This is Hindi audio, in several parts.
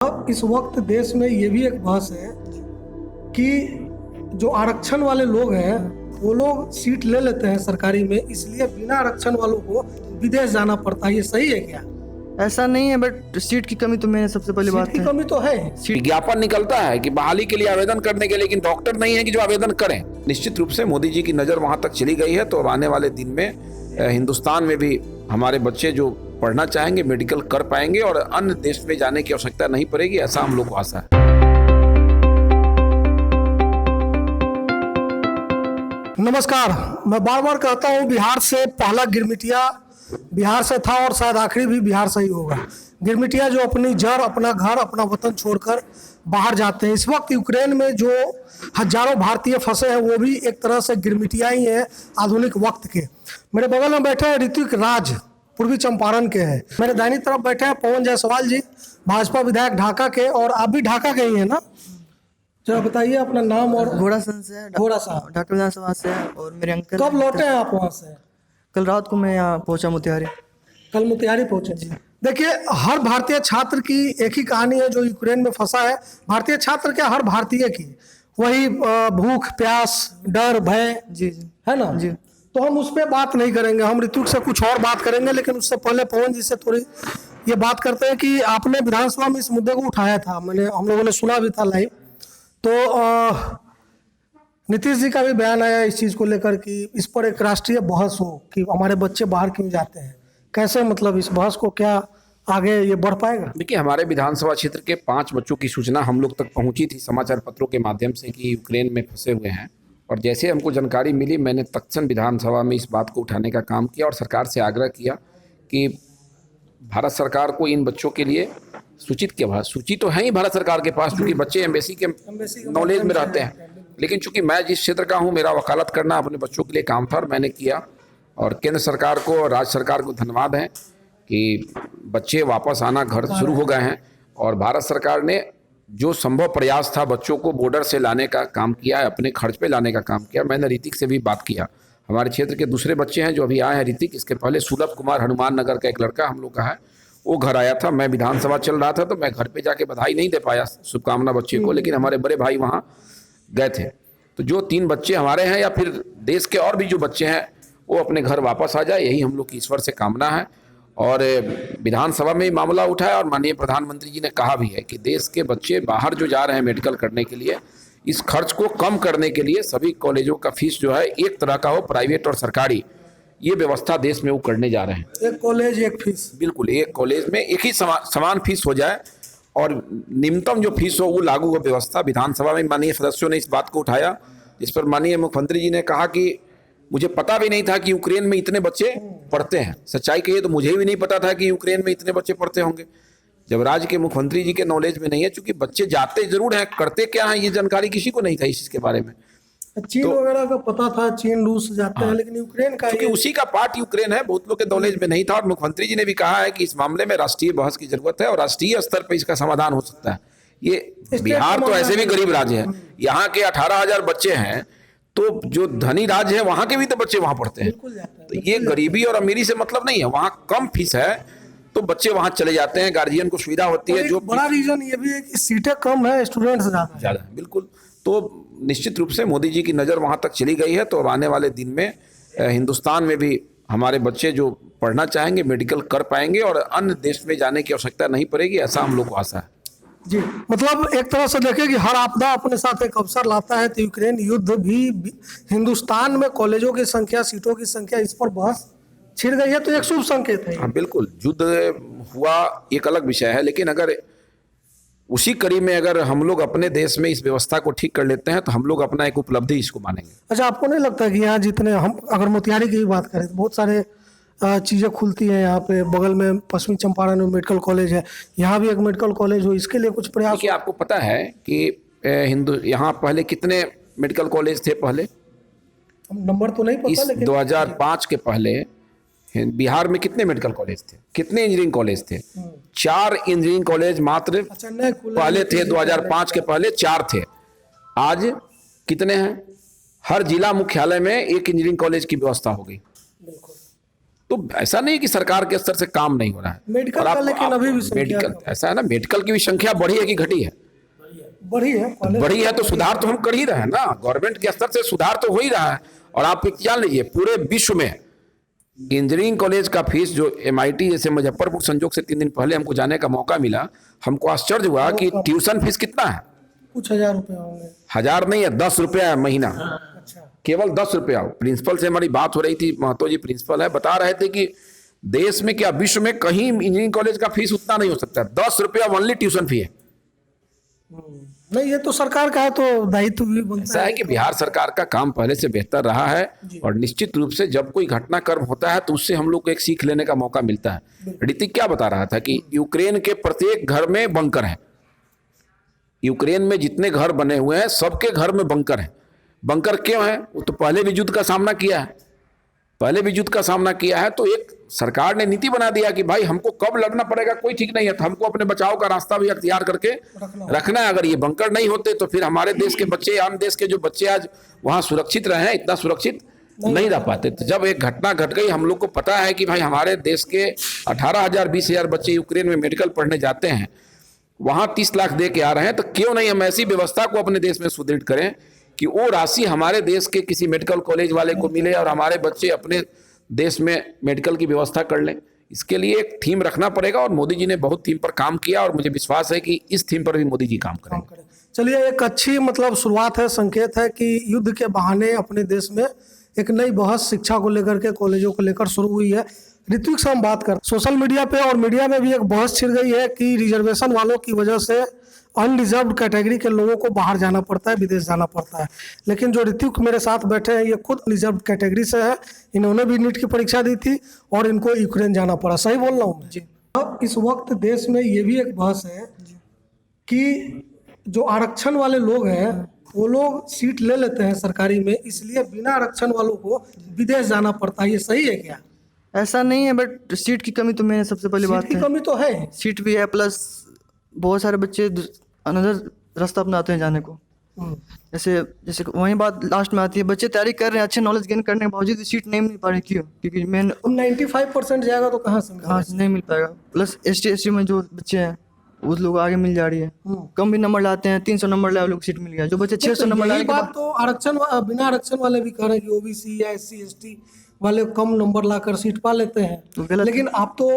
अब इस वक्त देश में ये भी एक बहस है कि जो आरक्षण वाले लोग हैं वो लोग सीट ले लेते हैं सरकारी में, इसलिए बिना आरक्षण वालों को विदेश जाना पड़ता है। ये सही है क्या? ऐसा नहीं है, बट सीट की कमी तो मैंने सबसे पहले बात सीट की है। कमी तो है। विज्ञापन निकलता है कि बहाली के लिए आवेदन करने के, लेकिन डॉक्टर नहीं है कि जो आवेदन करें। निश्चित रूप से मोदी जी की नज़र वहां तक चली गई है, तो अब आने वाले दिन में हिंदुस्तान में भी हमारे बच्चे जो पढ़ना चाहेंगे मेडिकल कर पाएंगे और अन्य देश में जाने की आवश्यकता नहीं पड़ेगी, ऐसा हम लोग को आशा है। नमस्कार, मैं बार बार कहता हूँ बिहार से पहला गिरमिटिया बिहार से था और शायद आखिरी भी बिहार से ही होगा। गिरमिटिया जो अपनी जड़, अपना घर, अपना वतन छोड़कर बाहर जाते हैं। इस वक्त यूक्रेन में जो हजारों भारतीय फंसे हैं वो भी एक तरह से गिरमिटिया ही हैं आधुनिक वक्त के। मेरे बगल में बैठे हैं ऋतिक राज, पूर्वी चंपारण के हैं। मेरे दाहिनी तरफ बैठे हैं पवन जायसवाल जी, भाजपा विधायक ढाका के, और आप भी ढाका के ही हैं ना? जरा बताइए अपना नाम और। घोड़ासन से है, घोड़ासा डॉक्टर विधानसभा से है, और मेरे अंकल। कब लौटे हैं आप वहाँ से? कल रात को मैं यहाँ पहुँचा मोतिहारी। कल मोतिहारी पहुंचे जी। देखिए, हर भारतीय छात्र की एक ही कहानी है जो यूक्रेन में फंसा है। भारतीय छात्र क्या, हर भारतीय की वही भूख प्यास डर भय, जी जी है ना जी। तो हम उस पर बात नहीं करेंगे, हम ऋतुक से कुछ और बात करेंगे। लेकिन उससे पहले पवन जी से थोड़ी ये बात करते हैं कि आपने विधानसभा में इस मुद्दे को उठाया था, हम लोगों ने सुना भी था लाइव। तो नीतीश जी का भी बयान आया इस चीज़ को लेकर कि इस पर एक राष्ट्रीय बहस हो कि हमारे बच्चे बाहर क्यों जाते हैं। कैसे, मतलब इस बहस को क्या आगे ये बढ़ पाएगा? देखिए, हमारे विधानसभा क्षेत्र के 5 बच्चों की सूचना हम लोग तक पहुंची थी समाचार पत्रों के माध्यम से कि यूक्रेन में फंसे हुए हैं, और जैसे हमको जानकारी मिली मैंने तत्क्षण विधानसभा में इस बात को उठाने का काम किया और सरकार से आग्रह किया कि भारत सरकार को इन बच्चों के लिए सूचित किया। सूची तो है ही भारत सरकार के पास, क्योंकि बच्चे एम्बेसी के नॉलेज में रहते हैं। लेकिन चूंकि मैं जिस क्षेत्र का हूँ, मेरा वकालत करना अपने बच्चों के लिए काम था और मैंने किया। और केंद्र सरकार को और राज्य सरकार को धन्यवाद है कि बच्चे वापस आना घर शुरू हो गए हैं, और भारत सरकार ने जो संभव प्रयास था बच्चों को बॉर्डर से लाने का काम किया है, अपने खर्च पे लाने का काम किया। मैंने ऋतिक से भी बात किया। हमारे क्षेत्र के दूसरे बच्चे हैं जो अभी आए हैं ऋतिक, इसके पहले सुलभ कुमार हनुमान नगर का एक लड़का हम लोग का है, वो घर आया था। मैं विधानसभा चल रहा था तो मैं घर पे जाके बधाई नहीं दे पाया, शुभकामना बच्चे को, लेकिन हमारे बड़े भाई वहाँ गए थे। तो जो 3 बच्चे हमारे हैं या फिर देश के और भी जो बच्चे हैं वो अपने घर वापस आ जाए, यही हम लोग की ईश्वर से कामना है। और विधानसभा में मामला उठाया और माननीय प्रधानमंत्री जी ने कहा भी है कि देश के बच्चे बाहर जो जा रहे हैं मेडिकल करने के लिए, इस खर्च को कम करने के लिए सभी कॉलेजों का फीस जो है एक तरह का हो, प्राइवेट और सरकारी, ये व्यवस्था देश में वो करने जा रहे हैं। एक कॉलेज एक फीस, बिल्कुल, एक कॉलेज में एक ही समान फीस हो जाए और न्यूनतम जो फीस हो वो लागू हो व्यवस्था। विधानसभा में माननीय सदस्यों ने इस बात को उठाया, जिस पर माननीय मुख्यमंत्री जी ने कहा कि मुझे पता भी नहीं था कि यूक्रेन में इतने बच्चे पढ़ते हैं। सच्चाई कहिए तो मुझे भी नहीं पता था कि यूक्रेन में इतने बच्चे पढ़ते होंगे। जब राज्य के मुख्यमंत्री जी के नॉलेज में नहीं है, चूंकि बच्चे जाते जरूर हैं, करते क्या है ये जानकारी किसी को नहीं था इस चीज के बारे में। चीन वगैरह का पता था, चीन रूस जाते हैं, लेकिन यूक्रेन का, क्योंकि उसी का पार्ट यूक्रेन है, बहुत लोग के नॉलेज में नहीं था। और मुख्यमंत्री जी ने भी कहा है कि इस मामले में राष्ट्रीय बहस की जरूरत है और राष्ट्रीय स्तर पर इसका समाधान हो सकता है। ये बिहार तो ऐसे भी गरीब राज्य है, यहाँ के 18,000 बच्चे हैं, तो जो धनी राज्य है वहां के भी तो बच्चे वहां पढ़ते हैं। तो ये गरीबी और अमीरी से मतलब नहीं है, वहां कम फीस है तो बच्चे वहां चले जाते हैं, गार्जियन को सुविधा होती है। जो बड़ा रीजन ये भी है कि सीटें कम है, स्टूडेंट्स ज्यादा है। बिल्कुल, तो निश्चित रूप से मोदी जी की नज़र वहां तक चली गई है, तो अब आने वाले दिन में हिंदुस्तान में भी हमारे बच्चे जो पढ़ना चाहेंगे मेडिकल कर पाएंगे और अन्य देश में जाने की आवश्यकता नहीं पड़ेगी, ऐसा हम लोग को आशा है जी। मतलब एक तरह से देखें कि हर आपदा अपने साथ एक अवसर लाता है, तो यूक्रेन युद्ध भी हिंदुस्तान में कॉलेजों की संख्या, सीटों की संख्या, इस पर बहस छिड़ गई है, तो एक शुभ संकेत है। हाँ बिल्कुल, युद्ध हुआ एक अलग विषय है, लेकिन अगर उसी कड़ी में अगर हम लोग अपने देश में इस व्यवस्था को ठीक कर लेते हैं तो हम लोग अपना एक उपलब्धि इसको मानेंगे। अच्छा, आपको नहीं लगता कि यहाँ जितने, हम अगर मोतिहारी की भी बात करें तो बहुत सारे चीज़ें खुलती हैं यहाँ पे, बगल में पश्चिमी चंपारण में मेडिकल कॉलेज है, यहाँ भी एक मेडिकल कॉलेज हो, इसके लिए कुछ प्रयास? देखिए, आपको पता है कि यहाँ पहले कितने मेडिकल कॉलेज थे? पहले नंबर तो नहीं पता, इस लेकिन 2005 के पहले बिहार में कितने मेडिकल कॉलेज थे, कितने इंजीनियरिंग कॉलेज थे? 4 इंजीनियरिंग कॉलेज मात्र पहले थे। 2005 के पहले 4 थे। आज कितने हैं? हर जिला मुख्यालय में एक इंजीनियरिंग कॉलेज की व्यवस्था हो गई। तो ऐसा नहीं कि सरकार के स्तर से काम नहीं हो रहा है। मेडिकल और का लेकिन अभी भी संख्या मेडिकल ऐसा है ना, मेडिकल की भी संख्या बढ़ी है कि घटी है? बढ़ी है, पहले बढ़ी है तो सुधार तो हम कर ही रहे हैं ना, गवर्नमेंट के स्तर से सुधार तो हो ही रहा है। और आप एक जान लीजिए, पूरे विश्व में इंजीनियरिंग कॉलेज का फीस जो MIT जैसे मुजफ्फरपुर, संजोग से 3 दिन पहले हमको जाने का मौका मिला, हमको आश्चर्य हुआ कि ट्यूशन फीस कितना है। कुछ 1000 रुपए होंगे। 1000 नहीं है, 10 रुपया है महीना, अच्छा, केवल 10 रुपया। प्रिंसिपल से हमारी बात हो रही थी, महतो जी प्रिंसिपल है, बता रहे थे कि देश में क्या विश्व में कहीं इंजीनियरिंग कॉलेज का फीस उतना नहीं हो सकता। 10 रुपया ओनली ट्यूशन फी है। नहीं ये तो सरकार का है तो दायित्व भी बनता ऐसा है कि बिहार सरकार का काम पहले से बेहतर रहा है और निश्चित रूप से जब कोई घटनाक्रम होता है तो उससे हम लोग को एक सीख लेने का मौका मिलता है। ऋतिक क्या बता रहा था कि यूक्रेन के प्रत्येक घर में बंकर है। यूक्रेन में जितने घर बने हुए हैं सबके घर में बंकर है। बंकर क्यों है? वो तो पहले भी युद्ध का सामना किया है, पहले भी युद्ध का सामना किया है। तो एक सरकार ने नीति बना दिया कि भाई हमको कब लड़ना पड़ेगा कोई ठीक नहीं है, तो हमको अपने बचाव का रास्ता भी अख्तियार करके रखना है। अगर ये बंकर नहीं होते तो फिर हमारे देश के बच्चे, आम देश के जो बच्चे आज वहां सुरक्षित रहे हैं, इतना सुरक्षित नहीं रह पाते। तो जब एक घटना घट गई, हम लोग को पता है कि भाई हमारे देश के 18,000 20,000 बच्चे यूक्रेन में मेडिकल पढ़ने जाते हैं, वहां 30 लाख दे के आ रहे हैं, तो क्यों नहीं हम ऐसी व्यवस्था को अपने देश में सुदृढ़ करें कि वो राशि हमारे देश के किसी मेडिकल कॉलेज वाले को मिले और हमारे बच्चे अपने देश में मेडिकल की व्यवस्था कर लें। इसके लिए एक थीम रखना पड़ेगा और मोदी जी ने बहुत थीम पर काम किया और मुझे विश्वास है कि इस थीम पर भी मोदी जी काम करेंगे। चलिए, एक अच्छी मतलब शुरुआत है, संकेत है कि युद्ध के बहाने अपने देश में एक नई बहस शिक्षा को लेकर के, कॉलेजों को लेकर शुरू हुई है। ऋत्विक से हम बात कर, सोशल मीडिया पे और मीडिया में भी एक बहस छिड़ गई है कि रिजर्वेशन वालों की वजह से अनरिजर्व कैटेगरी के लोगों को बाहर जाना पड़ता है, विदेश जाना पड़ता है। लेकिन जो ऋत्विक मेरे साथ बैठे हैं ये खुद रिजर्व कैटेगरी से है, इन्होंने भी नीट की परीक्षा दी थी और इनको यूक्रेन जाना पड़ा। सही बोल रहा हूँ जी? अब इस वक्त देश में ये भी एक बहस है कि जो आरक्षण वाले लोग हैं वो लोग सीट ले लेते हैं सरकारी में, इसलिए बिना आरक्षण वालों को विदेश जाना पड़ता है। ये सही है क्या? ऐसा नहीं है, बट सीट की कमी तो मैंने सबसे पहले बात सीट की है। कमी तो है, सीट भी है, प्लस बहुत सारे बच्चे अनदर रास्ता अपनाते हैं जाने को। जैसे जैसे वही बात लास्ट में आती है, बच्चे तैयारी कर रहे हैं, अच्छे नॉलेज गेन करने के बावजूद भी सीट नहीं मिल पा रही। क्यों? क्योंकि मैंने 95% जाएगा तो कहाँ से हाँ नहीं मिल पाएगा। प्लस ST में जो बच्चे हैं उस लोग आगे मिल जा रही है। कम भी नंबर लाते हैं, 300 नंबर लाए लोग सीट मिल गया। जो बच्चे 600 नंबर यही लाए बात तो आरक्षण बिना आरक्षण वाले भी कह रहे हैं कि OBC या SC ST वाले कम नंबर लाकर सीट पा लेते हैं। लेकिन आप तो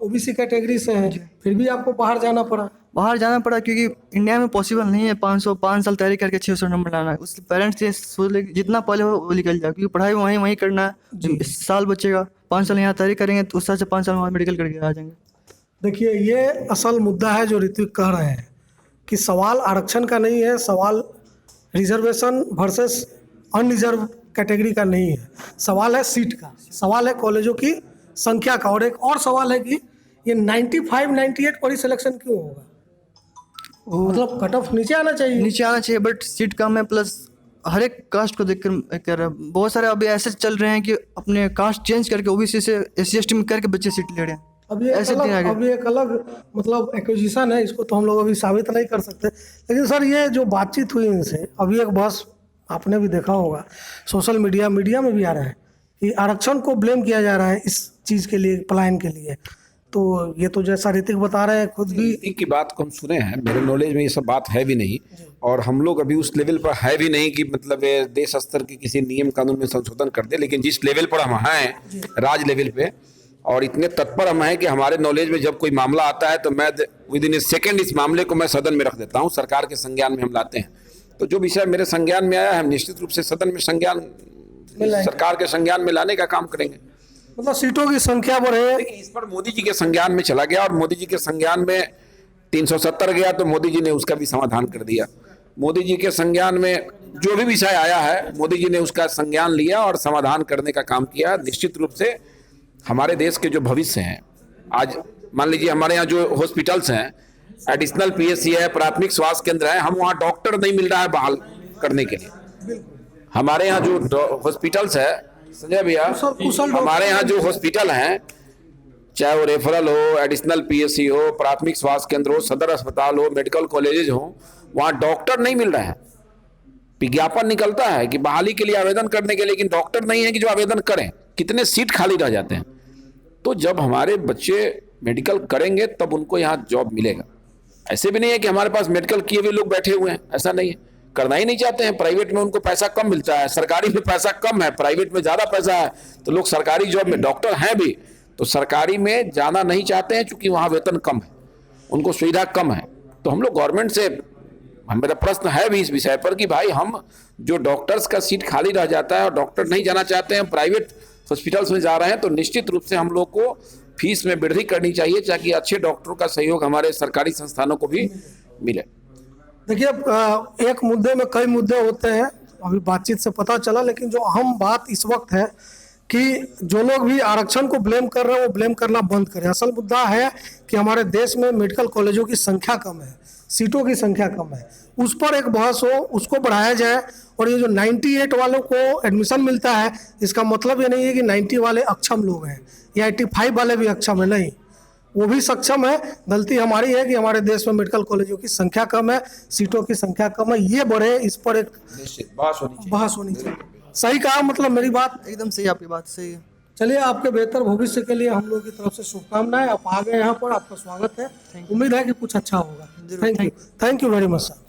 OBC कैटेगरी से हैं, फिर भी आपको बाहर जाना पड़ा। बाहर जाना पड़ा क्योंकि इंडिया में पॉसिबल नहीं है 5 साल तैयारी करके 600 नंबर लाना। उसके पेरेंट्स ये सोच ले जितना पहले हो वो निकल जाए, क्योंकि पढ़ाई वहीं करना है। इस साल बचेगा, 5 साल यहाँ तैयारी करेंगे तो उस साल से 5 साल वहाँ मेडिकल करके आ जाएंगे। देखिए, ये असल मुद्दा है जो ऋत्विक कह रहे हैं कि सवाल आरक्षण का नहीं है, सवाल रिजर्वेशन वर्सेस अनरिजर्व कैटेगरी का नहीं है, सवाल है सीट का, सवाल है कॉलेजों की संख्या का। और एक और सवाल है कि ये 95-98 पर ही सिलेक्शन क्यों होगा? मतलब कट ऑफ नीचे आना चाहिए। नीचे आना चाहिए, बट सीट कम है। प्लस हर एक कास्ट को देखकर कर रहा है। बहुत सारे अभी ऐसे चल रहे हैं कि अपने कास्ट चेंज करके OBC से SC ST में करके बच्चे सीट ले रहे हैं। अभी एक अलग मतलब एक्विजिशन है, इसको तो हम लोग अभी साबित नहीं कर सकते। लेकिन सर, ये जो बातचीत हुई इनसे, अभी एक बस आपने भी देखा होगा सोशल मीडिया में भी आ रहा है कि आरक्षण को ब्लेम किया जा रहा है इस चीज़ के लिए, पलायन के लिए। तो ये तो जैसा ऋतिक बता रहे हैं, खुद भी ऋतिक की बात को हम सुने हैं, मेरे नॉलेज में ये सब बात है भी नहीं और हम लोग अभी उस लेवल पर है भी नहीं कि मतलब ये देश स्तर के किसी नियम कानून में संशोधन कर दे। लेकिन जिस लेवल पर हम हैं, राज लेवल पे, और इतने तत्पर हम हैं कि हमारे नॉलेज में जब कोई मामला आता है तो मैं विद इन ए सेकेंड इस मामले को मैं सदन में रख देता हूँ, सरकार के संज्ञान में हम लाते हैं। तो जो विषय मेरे संज्ञान में आया है, हम निश्चित रूप से सदन में सरकार के संज्ञान में लाने का काम करेंगे। मतलब सीटों की संख्या बढ़े। इस पर मोदी जी के संज्ञान में चला गया और मोदी जी के संज्ञान में 370 गया तो मोदी जी ने उसका भी समाधान कर दिया। मोदी जी के संज्ञान में जो भी विषय आया है, मोदी जी ने उसका संज्ञान लिया और समाधान करने का काम किया। निश्चित रूप से हमारे देश के जो भविष्य हैं, आज मान लीजिए हमारे यहाँ जो हॉस्पिटल्स हैं, एडिशनल PSC है, प्राथमिक स्वास्थ्य केंद्र है, हम वहाँ डॉक्टर नहीं मिल रहा है बहाल करने के लिए। हमारे यहाँ जो हॉस्पिटल्स है संजय भैया, हमारे यहाँ जो हॉस्पिटल हैं, चाहे वो रेफरल हो, एडिशनल PSC हो, प्राथमिक स्वास्थ्य केंद्र हो, सदर अस्पताल हो, मेडिकल कॉलेजेज हो, वहाँ डॉक्टर नहीं मिल रहे हैं। विज्ञापन निकलता है कि बहाली के लिए आवेदन करने के लिए, लेकिन डॉक्टर नहीं है कि जो आवेदन करें। कितने सीट खाली रह जाते हैं। तो जब हमारे बच्चे मेडिकल करेंगे तब उनको यहाँ जॉब मिलेगा। ऐसे भी नहीं है कि हमारे पास मेडिकल किए हुए लोग बैठे हुए हैं, ऐसा नहीं है, करना ही नहीं चाहते हैं। प्राइवेट में उनको पैसा कम मिलता है, सरकारी में पैसा कम है, प्राइवेट में ज़्यादा पैसा है, तो लोग सरकारी जॉब में, डॉक्टर हैं भी तो सरकारी में जाना नहीं चाहते हैं क्योंकि वहाँ वेतन कम है, उनको सुविधा कम है। तो हम लोग गवर्नमेंट से, मेरा प्रश्न है भी इस विषय पर कि भाई हम जो डॉक्टर्स का सीट खाली रह जाता है और डॉक्टर नहीं जाना चाहते हैं, प्राइवेट हॉस्पिटल्स में जा रहे हैं, तो निश्चित रूप से हम लोग को फीस में वृद्धि करनी चाहिए ताकि अच्छे डॉक्टरों का सहयोग हमारे सरकारी संस्थानों को भी मिले। देखिए, एक मुद्दे में कई मुद्दे होते हैं, अभी बातचीत से पता चला, लेकिन जो अहम बात इस वक्त है कि जो लोग भी आरक्षण को ब्लेम कर रहे हैं वो ब्लेम करना बंद करें। असल मुद्दा है कि हमारे देश में मेडिकल कॉलेजों की संख्या कम है, सीटों की संख्या कम है, उस पर एक बहस हो, उसको बढ़ाया जाए। और ये जो 98 वालों को एडमिशन मिलता है, इसका मतलब ये नहीं है कि 90 वाले अक्षम लोग हैं या 85 वाले भी अक्षम है, नहीं, वो भी सक्षम है। गलती हमारी है कि हमारे देश में मेडिकल कॉलेजों की संख्या कम है, सीटों की संख्या कम है, ये बढ़े, इस पर एक बहस होनी चाहिए। सही कहा, मतलब मेरी बात एकदम सही, आपकी बात सही है। चलिए, आपके बेहतर भविष्य के लिए हम लोग की तरफ से शुभकामनाएं। आप आ गए यहाँ पर, आपका स्वागत है, उम्मीद है कि कुछ अच्छा होगा। Thank you very much sir.